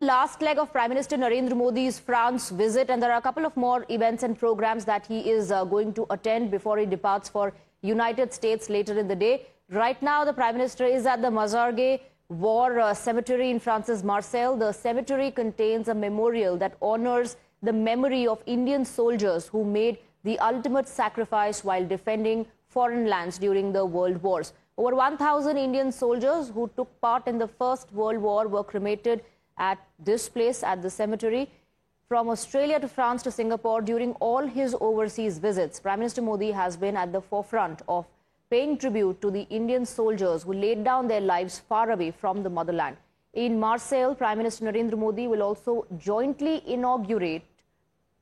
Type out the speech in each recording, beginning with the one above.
Last leg of Prime Minister Narendra Modi's France visit, and there are a couple of more events and programs that he is going to attend before he departs for United States later in the day. Right now, the Prime Minister is at the Mazargues War Cemetery in France's Marseille. The cemetery contains a memorial that honors the memory of Indian soldiers who made the ultimate sacrifice while defending foreign lands during the World Wars. Over 1,000 Indian soldiers who took part in the First World War were cremated at this place, at the cemetery. From Australia to France to Singapore, during all his overseas visits, Prime Minister Modi has been at the forefront of paying tribute to the Indian soldiers who laid down their lives far away from the motherland. In Marseille, Prime Minister Narendra Modi will also jointly inaugurate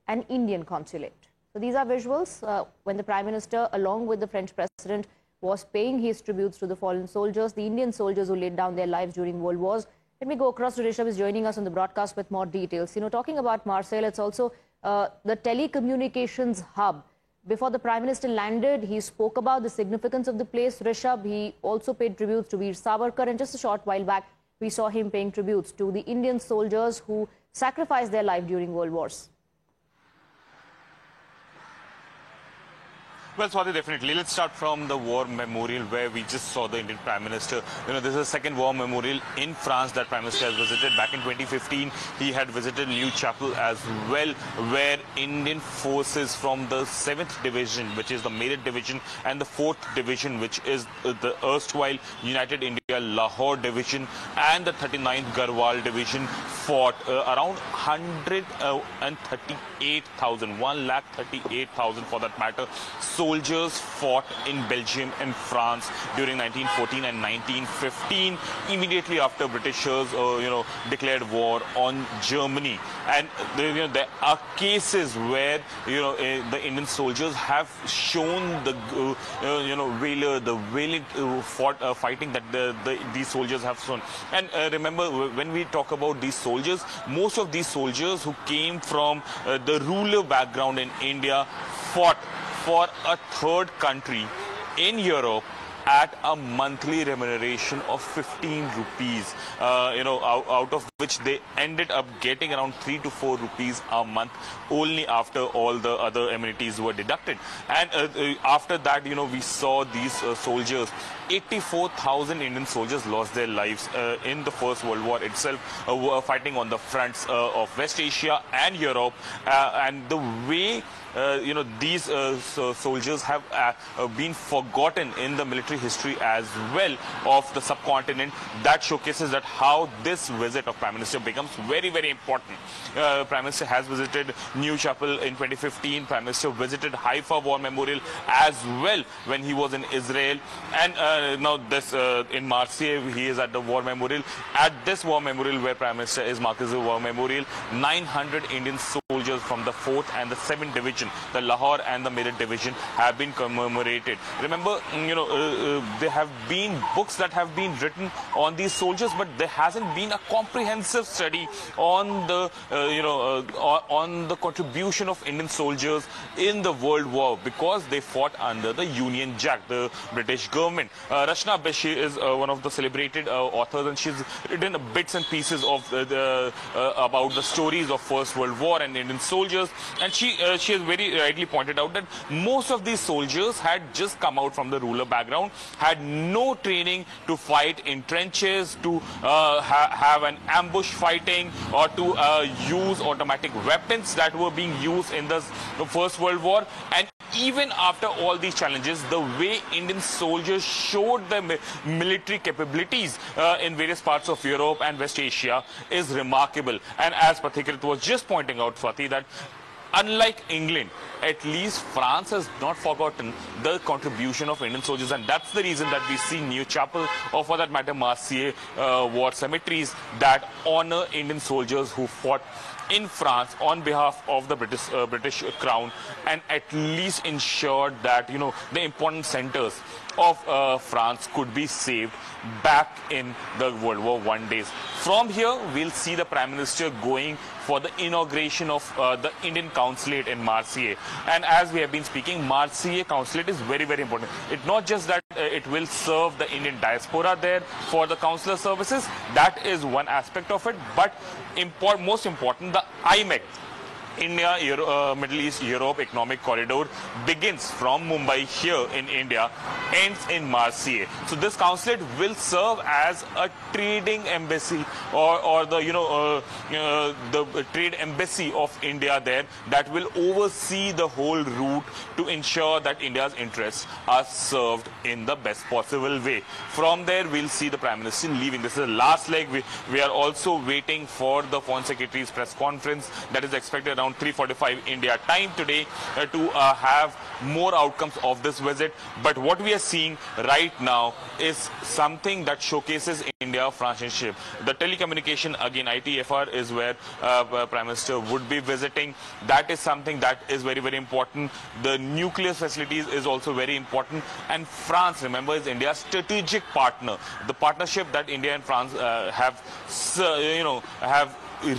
an Indian consulate. So these are visuals when the Prime Minister, along with the French President, was paying his tributes to the fallen soldiers, the Indian soldiers who laid down their lives during world wars. Let me go across to Rishabh, is joining us on the broadcast with more details. Talking about Marseille, it's also the telecommunications hub. Before the Prime Minister landed, he spoke about the significance of the place. Rishabh, he also paid tributes to Veer Savarkar, and just a short while back, we saw him paying tributes to the Indian soldiers who sacrificed their life during world wars. Well, Swati, definitely. Let's start from the War Memorial, where we just saw the Indian Prime Minister. This is the second War Memorial in France that Prime Minister has visited. Back in 2015, he had visited New Chapel as well, where Indian forces from the 7th Division, which is the Meerut Division, and the 4th Division, which is the erstwhile United India Lahore Division, and the 39th Garhwal Division fought. Around 138,000 for that matter, soldiers fought in Belgium and France during 1914 and 1915, immediately after Britishers, declared war on Germany. And there are cases where the Indian soldiers have shown the valor, the valiant fighting that these soldiers have shown. And remember, when we talk about these soldiers, most of these soldiers who came from the rural background in India fought for a third country in Europe at a monthly remuneration of 15 rupees, out of which they ended up getting around 3 to 4 rupees a month only after all the other amenities were deducted. And after that, we saw these soldiers. 84,000 Indian soldiers lost their lives in the First World War itself, fighting on the fronts of West Asia and Europe. And the way these soldiers have been forgotten in the military history as well of the subcontinent, that showcases that how this visit of Prime Minister becomes very, very important. Prime Minister has visited New Chapel in 2015. Prime Minister visited Haifa War Memorial as well when he was in Israel. And now this in Marseille, he is at the War Memorial. At this War Memorial where Prime Minister is, Marseille War Memorial, 900 Indian soldiers from the 4th and the 7th Division, the Lahore and the Meerut Division, have been commemorated. Remember, there have been books that have been written on these soldiers, but there hasn't been a comprehensive study on the on the contribution of Indian soldiers in the World War, because they fought under the Union Jack, the British government. Rachna Beshi is one of the celebrated authors, and she's written bits and pieces of about the stories of First World War and Indian soldiers, and she has very rightly pointed out that most of these soldiers had just come out from the rural background, had no training to fight in trenches, to have an ambush fighting, or to use automatic weapons that were being used in the First World War. And even after all these challenges, the way Indian soldiers showed their military capabilities in various parts of Europe and West Asia is remarkable. And as Pathikrit was just pointing out, Swati, that unlike England, at least France has not forgotten the contribution of Indian soldiers, and that's the reason that we see New Chapel, or for that matter Marseille war cemeteries, that honor Indian soldiers who fought in France on behalf of the British Crown, and at least ensured that the important centers of France could be saved back in the World War I days. From here, we'll see the Prime Minister going for the inauguration of the Indian Consulate in Marseille. And as we have been speaking, Marseille Consulate is very, very important. It's not just that it will serve the Indian diaspora there for the consular services. That is one aspect of it. But most important, the IMEC, India, Middle East, Europe Economic Corridor, begins from Mumbai here in India, ends in Marseille. So this consulate will serve as a trading embassy, or the the trade embassy of India there, that will oversee the whole route to ensure that India's interests are served in the best possible way. From there, we'll see the Prime Minister leaving. This is the last leg. We are also waiting for the Foreign Secretary's press conference that is expected around 3:45 India time today to have more outcomes of this visit. But what we are seeing right now is something that showcases India-France relationship. The telecommunication, again, ITFR is where Prime Minister would be visiting. That is something that is very, very important. The nuclear facilities is also very important. And France, remember, is India's strategic partner. The partnership that India and France have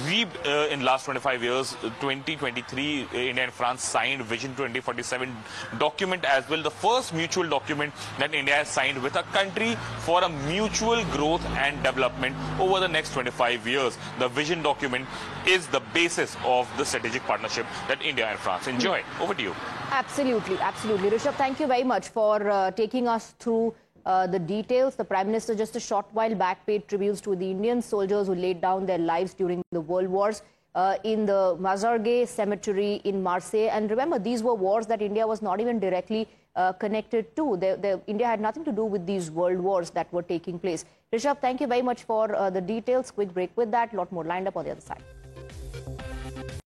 reaped in last 25 years. 2023, India and France signed Vision 2047 document as well, the first mutual document that India has signed with a country for a mutual growth and development over the next 25 years. The Vision document is the basis of the strategic partnership that India and France enjoy. Over to you. Absolutely, absolutely. Rishabh, thank you very much for taking us through the details. The Prime Minister just a short while back paid tributes to the Indian soldiers who laid down their lives during the world wars in the Mazargues cemetery in Marseille. And remember, these were wars that India was not even directly connected to. India had nothing to do with these world wars that were taking place. Rishabh, thank you very much for the details. Quick break with that. A lot more lined up on the other side.